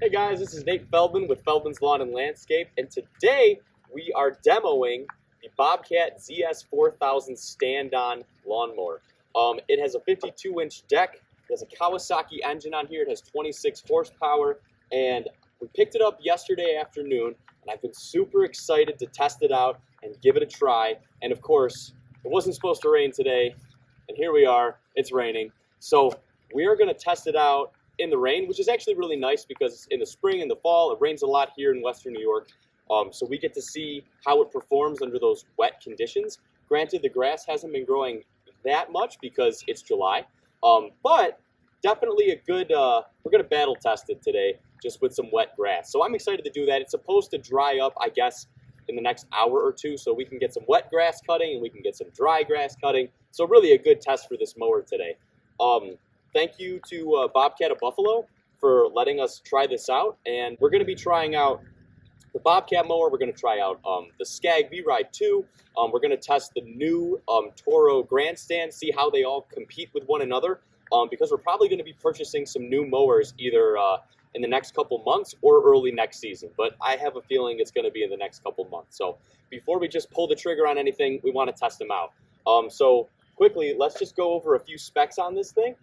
Hey guys, this is Nate Feldman with Feldman's Lawn and Landscape, and today we are demoing the Bobcat ZS4000 stand-on lawnmower. It has a 52-inch deck, it has a Kawasaki engine on here, it has 26 horsepower, and we picked it up yesterday afternoon, and I've been super excited to test it out and give it a try. And of course, it wasn't supposed to rain today, and here we are, it's raining. So we are going to test it out in the rain, which is actually really nice because in the spring and the fall, it rains a lot here in Western New York. So we get to see how it performs under those wet conditions. Granted, the grass hasn't been growing that much because it's July, but definitely a good, we're going to battle test it today just with some wet grass. So I'm excited to do that. It's supposed to dry up, I guess, in the next hour or two, so we can get some wet grass cutting and we can get some dry grass cutting. So really a good test for this mower today. Thank you to Bobcat of Buffalo for letting us try this out. And we're going to be trying out the Bobcat mower. We're going to try out the Skag V-Ride 2. We're going to test the new Toro Grandstand, see how they all compete with one another, because we're probably going to be purchasing some new mowers either in the next couple months or early next season. But I have a feeling it's going to be in the next couple months. So before we just pull the trigger on anything, we want to test them out. So quickly, let's just go over a few specs on this thing.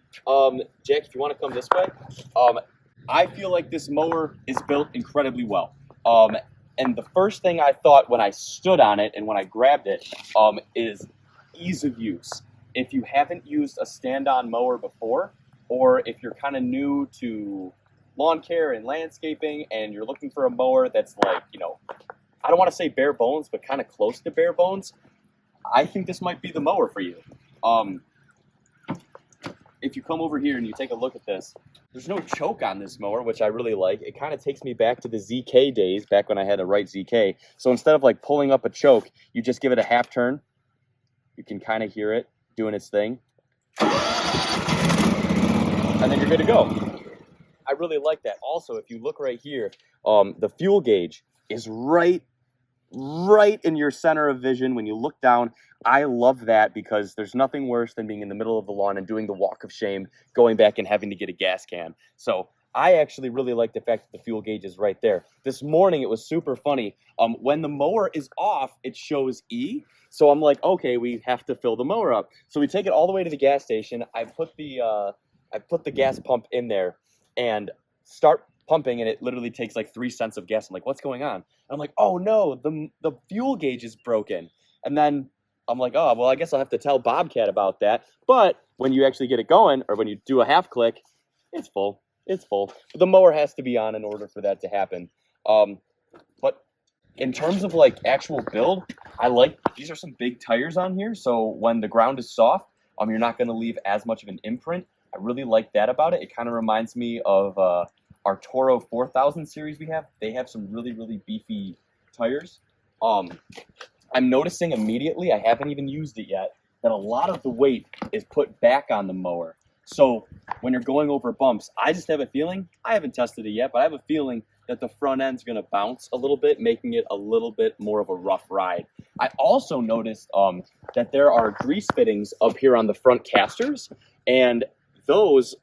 Jack, if you want to come this way. I feel like this mower is built incredibly well. And the first thing I thought when I stood on it and when I grabbed it is ease of use. If you haven't used a stand-on mower before, or if you're kind of new to lawn care and landscaping and you're looking for a mower that's like, you know, I don't want to say bare bones, but kind of close to bare bones, I think this might be the mower for you. If you come over here and you take a look at this, there's no choke on this mower, which I really like. It kind of takes me back to the ZK days, back when I had a right ZK. So instead of like pulling up a choke, you just give it a half turn. You can kind of hear it doing its thing. And then you're good to go. I really like that. Also, if you look right here, the fuel gauge is right in your center of vision when you look down. I love that because there's nothing worse than being in the middle of the lawn and doing the walk of shame, going back and having to get a gas can. So I actually really like the fact that the fuel gauge is right there. This morning it was super funny. When the mower is off, it shows E. So I'm like, okay, we have to fill the mower up. So we take it all the way to the gas station. I put the gas pump in there and start pumping, and it literally takes like 3 cents of gas. I'm like, what's going on? And I'm like, oh no, the fuel gauge is broken. And then I'm like, oh, well, I guess I'll have to tell Bobcat about that. But when you actually get it going, or when you do a half click, it's full. It's full. But the mower has to be on in order for that to happen. But in terms of like actual build, I like, these are some big tires on here. So when the ground is soft, you're not going to leave as much of an imprint. I really like that about it. It kind of reminds me of our Toro 4000 series we have. They have some really, really beefy tires. I'm noticing immediately, I haven't even used it yet, that a lot of the weight is put back on the mower. So when you're going over bumps, I just have a feeling, I haven't tested it yet, but I have a feeling that the front end's going to bounce a little bit, making it a little bit more of a rough ride. I also noticed that there are grease fittings up here on the front casters, and those,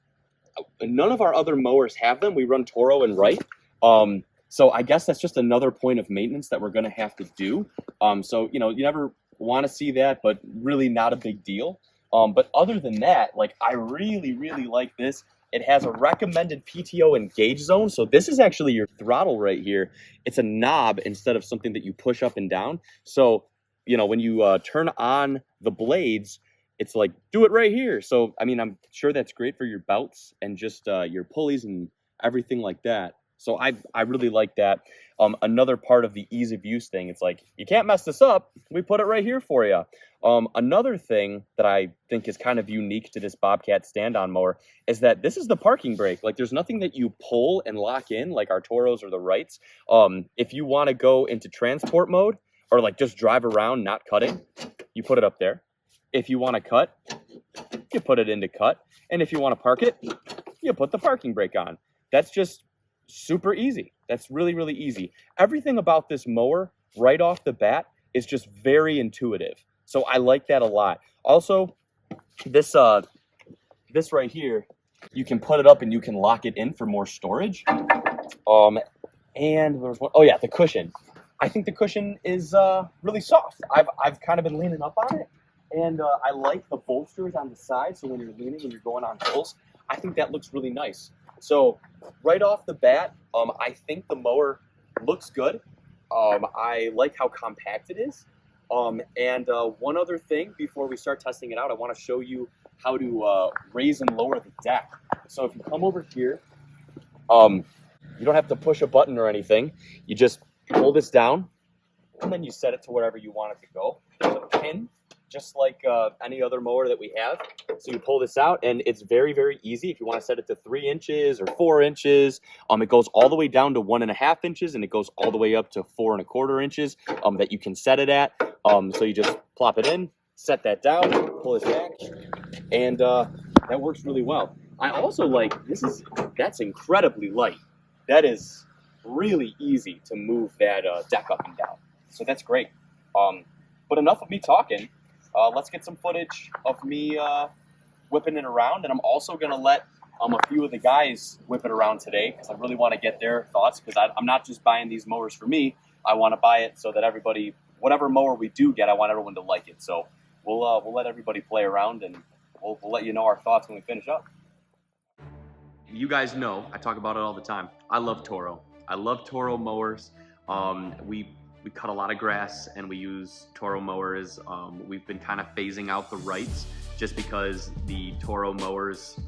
none of our other mowers have them. We run Toro and Wright. So I guess that's just another point of maintenance that we're going to have to do. So, you know, you never want to see that, but really not a big deal. But other than that, like, I really, really like this. It has a recommended PTO and gauge zone. So this is actually your throttle right here. It's a knob instead of something that you push up and down. So, you know, when you turn on the blades, it's like, do it right here. So, I mean, I'm sure that's great for your belts and just your pulleys and everything like that. So I really like that. Another part of the ease of use thing, it's like, you can't mess this up. We put it right here for you. Another thing that I think is kind of unique to this Bobcat stand-on mower is that this is the parking brake. Like, there's nothing that you pull and lock in like our Toros or the Wrights. If you want to go into transport mode or like just drive around not cutting, you put it up there. If you want to cut, you put it into cut. And if you want to park it, you put the parking brake on. That's just super easy. That's really, really easy. Everything about this mower right off the bat is just very intuitive. So I like that a lot. Also, this right here, you can put it up and you can lock it in for more storage. And there was one, oh yeah, the cushion. I think the cushion is really soft. I've kind of been leaning up on it, and I like the bolsters on the side. So when you're leaning and you're going on hills, I think that looks really nice. So right off the bat, I think the mower looks good. I like how compact it is. And one other thing before we start testing it out, I want to show you how to raise and lower the deck. So if you come over here, you don't have to push a button or anything. You just pull this down, and then you set it to wherever you want it to go. There's a pin, just like any other mower that we have. So you pull this out, and it's very, very easy. If you want to set it to 3 inches or 4 inches, it goes all the way down to 1.5 inches, and it goes all the way up to 4.25 inches that you can set it at. So you just plop it in, set that down, pull this back, and that works really well. I also like, that's incredibly light. That is really easy to move that deck up and down. So that's great. But enough of me talking. Let's get some footage of me whipping it around. And I'm also going to let a few of the guys whip it around today because I really want to get their thoughts, because I'm not just buying these mowers for me. I want to buy it so that everybody, whatever mower we do get, I want everyone to like it. So we'll let everybody play around, and we'll let you know our thoughts when we finish up. You guys know, I talk about it all the time. I love Toro. I love Toro mowers. We cut a lot of grass and we use Toro mowers. We've been kind of phasing out the Wrights just because the Toro mowers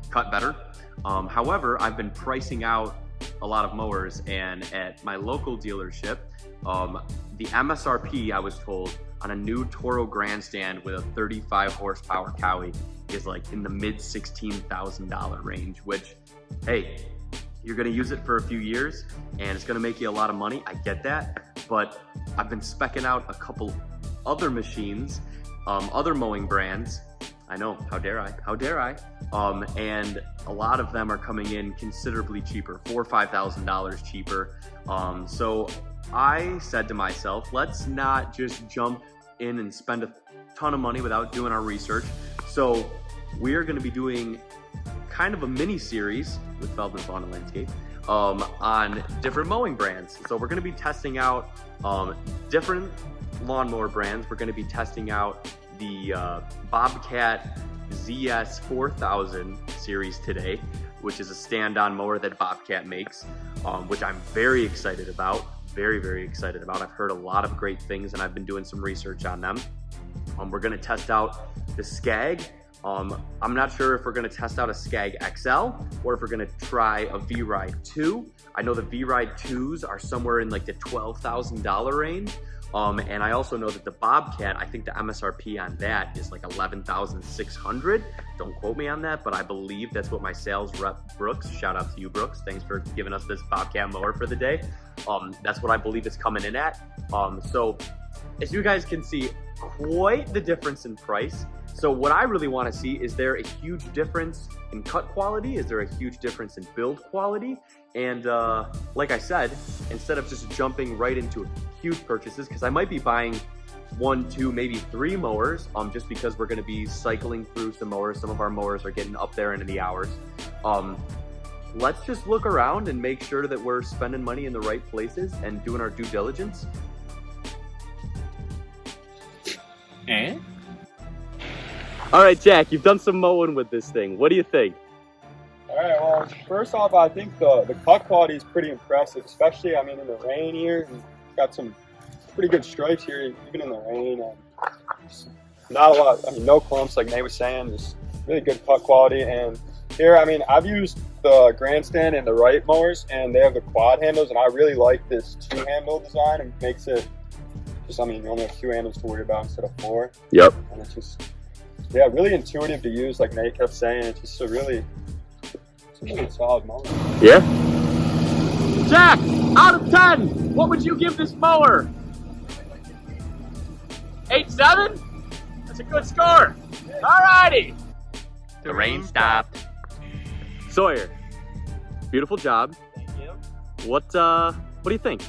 cut better. However, I've been pricing out a lot of mowers, and at my local dealership, the MSRP, I was told, on a new Toro grandstand with a 35 horsepower Cowie is like in the mid $16,000 range, which, hey, you're gonna use it for a few years and it's gonna make you a lot of money. I get that, but I've been speccing out a couple other machines, other mowing brands. I know, how dare I? And a lot of them are coming in considerably cheaper, $4,000 or $5,000 cheaper. So I said to myself, let's not just jump in and spend a ton of money without doing our research. So we're going to be doing kind of a mini series with Feldman Fauna Landscape on different mowing brands. So we're going to be testing out different lawnmower brands. We're going to be testing out the Bobcat ZS4000 series today, which is a stand-on mower that Bobcat makes, which I'm very excited about. Very, very excited about. I've heard a lot of great things and I've been doing some research on them. We're going to test out the Skag. I'm not sure if we're going to test out a Skag XL or if we're going to try a V-Ride 2. I know the V-Ride 2s are somewhere in like the $12,000 range. And I also know that the Bobcat, I think the MSRP on that is like $11,600. Don't quote me on that, but I believe that's what my sales rep, Brooks, shout out to you, Brooks. Thanks for giving us this Bobcat mower for the day. That's what I believe it's coming in at. So as you guys can see, quite the difference in price. So what I really want to see, is there a huge difference in cut quality? Is there a huge difference in build quality? And like I said, instead of just jumping right into huge purchases, because I might be buying 1, 2, maybe 3 mowers, just because we're going to be cycling through some mowers. Some of our mowers are getting up there into the hours. Let's just look around and make sure that we're spending money in the right places and doing our due diligence. And? All right, Jack, you've done some mowing with this thing. What do you think? All right, well, first off, I think the cut quality is pretty impressive, especially, I mean, in the rain here. We've got some pretty good stripes here, even in the rain. And not a lot, I mean, no clumps, like Nate was saying, just really good cut quality. And here, I mean, I've used the grandstand and the Wright mowers, and they have the quad handles, and I really like this 2-handle design. It makes it just, I mean, you only have 2 handles to worry about instead of 4. Yep. And it's just, yeah, really intuitive to use, like Nate kept saying. It's just a really solid mower. Yeah. Jack, out of 10, what would you give this mower? 8.7? That's a good score. Alrighty. The rain stopped. Sawyer, beautiful job. Thank you. What do you think?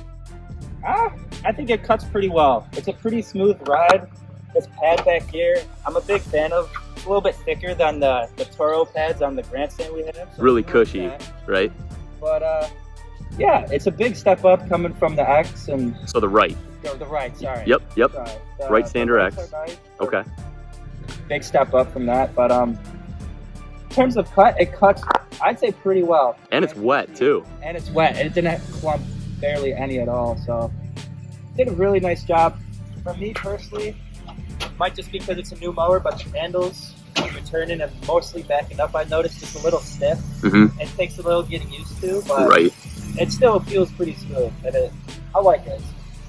I think it cuts pretty well. It's a pretty smooth ride. This pad back here, I'm a big fan of. It's a little bit thicker than the Toro pads on the grandstand we have. So Really cushy, right? But Yeah, it's a big step up coming from the X and So the right. the right. Sorry. Yep. Sorry. The, Right stander rights X. are nice. Okay. Big step up from that, but in terms of cut, it cuts, I'd say, pretty well. And it's wet too. And it's wet. It didn't clump barely any at all, so did a really nice job. For me personally, might just be because it's a new mower, but the handles, when you're turning and mostly backing up, I noticed just a little stiff. Mm-hmm. It takes a little getting used to, but Right. it still feels pretty smooth. And I like it.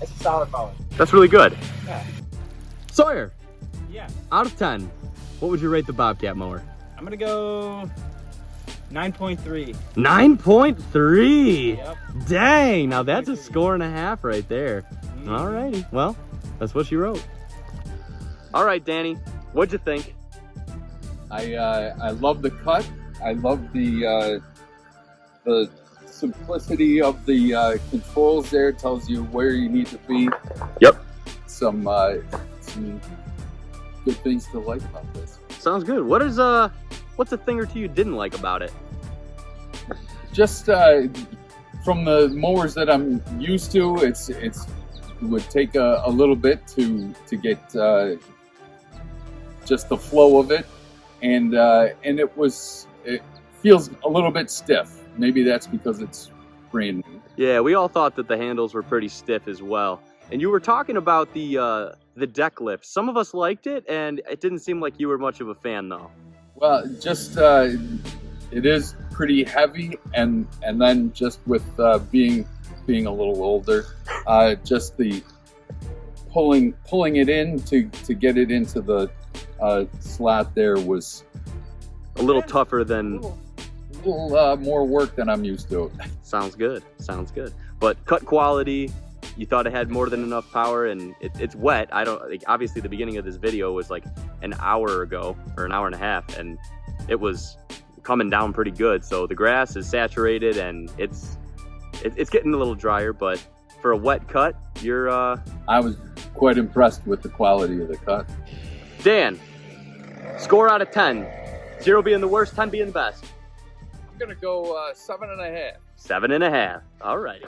It's a solid mower. That's really good. Yeah. Sawyer, Yeah. out of 10, what would you rate the Bobcat mower? I'm gonna go 9.3. 9.3. Yep. Dang, now that's a 9.3. score and a half right there. Mm-hmm. Alrighty, well, that's what she wrote. All right, Danny, what'd you think? I love the cut. I love the simplicity of the controls there. It tells you where you need to be. Yep. Some good things to like about this. Sounds good. What's a thing or two you didn't like about it? Just from the mowers that I'm used to, it would take a little bit to get just the flow of it, and it feels a little bit stiff. Maybe that's because it's brand new. Yeah, we all thought that the handles were pretty stiff as well. And you were talking about the deck lift. Some of us liked it, and it didn't seem like you were much of a fan, though. Well, just it is pretty heavy, and then just with being a little older, just the pulling it in to get it into the slot there was A little tougher than... a little more work than I'm used to. Sounds good. Sounds good. But cut quality, you thought it had more than enough power, and it's wet. Obviously the beginning of this video was like an hour ago, or an hour and a half, and it was coming down pretty good. So the grass is saturated, and it's getting a little drier, but for a wet cut, you're... I was quite impressed with the quality of the cut. Dan, score out of 10. 0 being the worst, 10 being the best. I'm gonna go 7.5. 7.5. All righty.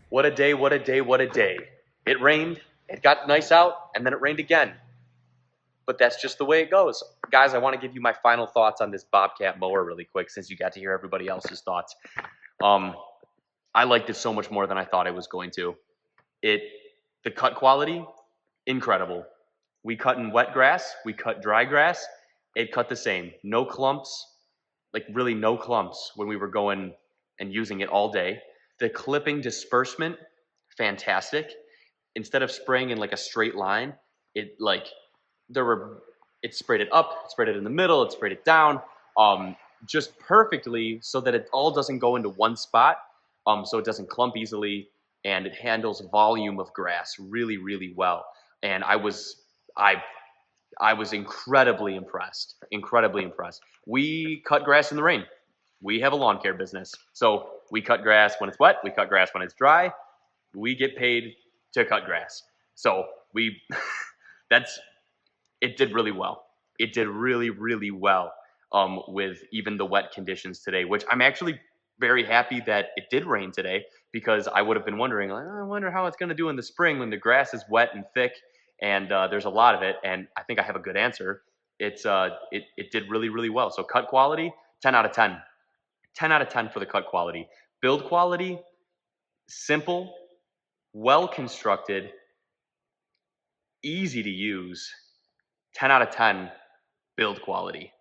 What a day, what a day, what a day. It rained, it got nice out, and then it rained again. But that's just the way it goes. Guys, I want to give you my final thoughts on this Bobcat mower really quick, since you got to hear everybody else's thoughts. I liked it so much more than I thought I was going to. The cut quality, incredible. We cut in wet grass, we cut dry grass, it cut the same. No clumps, like really no clumps when we were going and using it all day. The clipping disbursement, fantastic. Instead of spraying in like a straight line, it sprayed it up, it sprayed it in the middle, it sprayed it down, just perfectly so that it all doesn't go into one spot, so it doesn't clump easily, and it handles volume of grass really, really well. And I was incredibly impressed, incredibly impressed. We cut grass in the rain. We have a lawn care business. So we cut grass when it's wet, we cut grass when it's dry. We get paid to cut grass. So it did really well. It did really, really well with even the wet conditions today, which I'm actually very happy that it did rain today, because I would have been wondering, like, I wonder how it's going to do in the spring when the grass is wet and thick and there's a lot of it. And I think I have a good answer. It did really, really well. So cut quality, 10 out of 10. 10 out of 10 for the cut quality. Build quality, simple, well constructed, easy to use. 10 out of 10 build quality.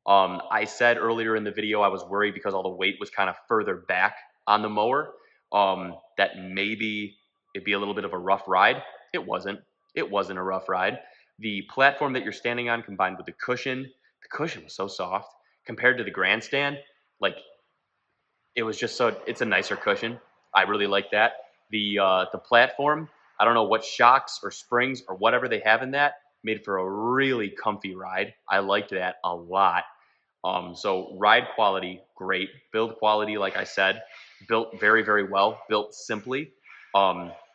I said earlier in the video I was worried because all the weight was kind of further back on the mower, that maybe it'd be a little bit of a rough ride. It wasn't. It wasn't a rough ride. The platform that you're standing on combined with the cushion was so soft compared to the grandstand. Like, it was just it's a nicer cushion. I really like that. The platform, I don't know what shocks or springs or whatever they have in that, made for a really comfy ride. I liked that a lot. So ride quality, great. Build quality, like I said, built very, very well, built simply.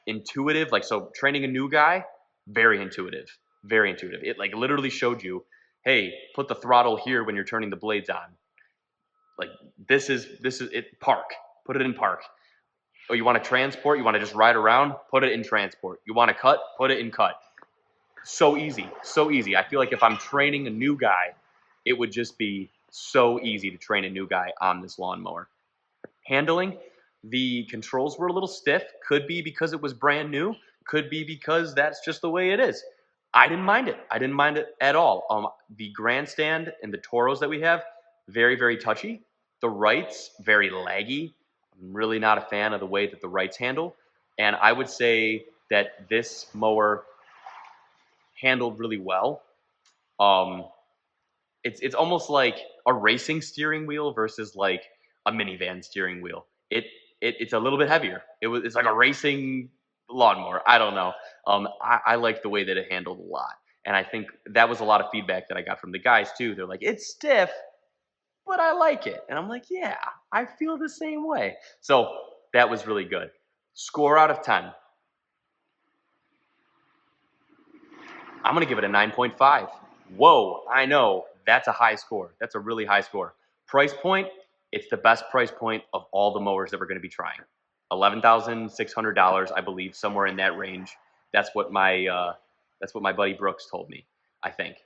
Intuitive, like, so training a new guy, very intuitive, very intuitive. It like literally showed you, hey, put the throttle here when you're turning the blades on. Like, this is it, park, put it in park. Oh, you want to transport? You want to just ride around? Put it in transport. You want to cut? Put it in cut. So easy, so easy. I feel like if I'm training a new guy, it would just be so easy to train a new guy on this lawnmower. Handling, the controls were a little stiff. Could be because it was brand new. Could be because that's just the way it is. I didn't mind it. I didn't mind it at all. The grandstand and the Toros that we have, very, very touchy. The rights, very laggy. I'm really not a fan of the way that the rights handle. And I would say that this mower handled really well. It's almost like a racing steering wheel versus like a minivan steering wheel. It's a little bit heavier. It's like a racing lawnmower. I don't know. I like the way that it handled a lot, and I think that was a lot of feedback that I got from the guys too. They're like, it's stiff, but I like it, and I'm like, yeah, I feel the same way. So that was really good. Score out of 10. I'm gonna give it a 9.5. Whoa, I know, that's a high score. That's a really high score. Price point, it's the best price point of all the mowers that we're gonna be trying. $11,600, I believe, somewhere in that range. That's what my buddy Brooks told me, I think.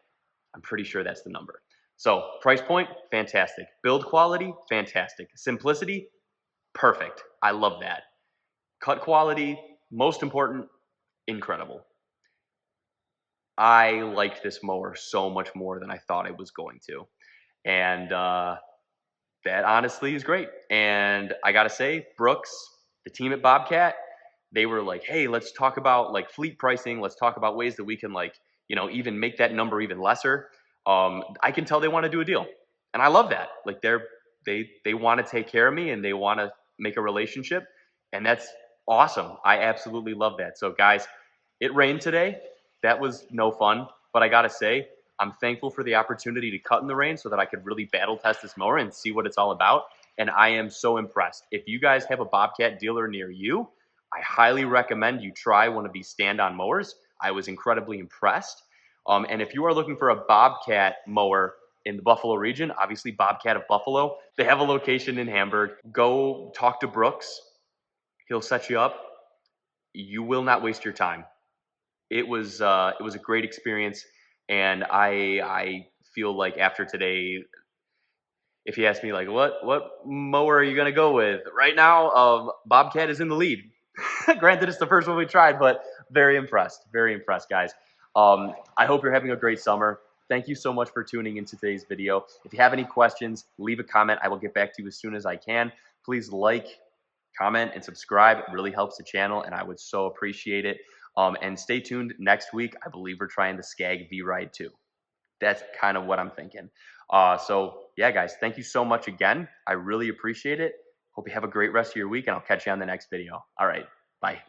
I'm pretty sure that's the number. So price point, fantastic. Build quality, fantastic. Simplicity, perfect. I love that. Cut quality, most important, incredible. I liked this mower so much more than I thought I was going to. And that honestly is great. And I gotta say, Brooks, the team at Bobcat, they were like, hey, let's talk about like fleet pricing. Let's talk about ways that we can like, even make that number even lesser. I can tell they want to do a deal. And I love that. Like they want to take care of me and they want to make a relationship. And that's awesome. I absolutely love that. So guys, it rained today. That was no fun, but I gotta say, I'm thankful for the opportunity to cut in the rain so that I could really battle test this mower and see what it's all about. And I am so impressed. If you guys have a Bobcat dealer near you, I highly recommend you try one of these stand-on mowers. I was incredibly impressed. And if you are looking for a Bobcat mower in the Buffalo region, obviously Bobcat of Buffalo, they have a location in Hamburg. Go talk to Brooks. He'll set you up. You will not waste your time. It was a great experience, and I feel like after today, if you ask me like what mower are you gonna go with right now, Bobcat is in the lead. Granted, it's the first one we tried, but very impressed, guys. I hope you're having a great summer. Thank you so much for tuning into today's video. If you have any questions, leave a comment. I will get back to you as soon as I can. Please like, comment, and subscribe. It really helps the channel, and I would so appreciate it. And stay tuned next week. I believe we're trying the Skag V-Ride 2. That's kind of what I'm thinking. So yeah, guys, thank you so much again. I really appreciate it. Hope you have a great rest of your week, and I'll catch you on the next video. All right, bye.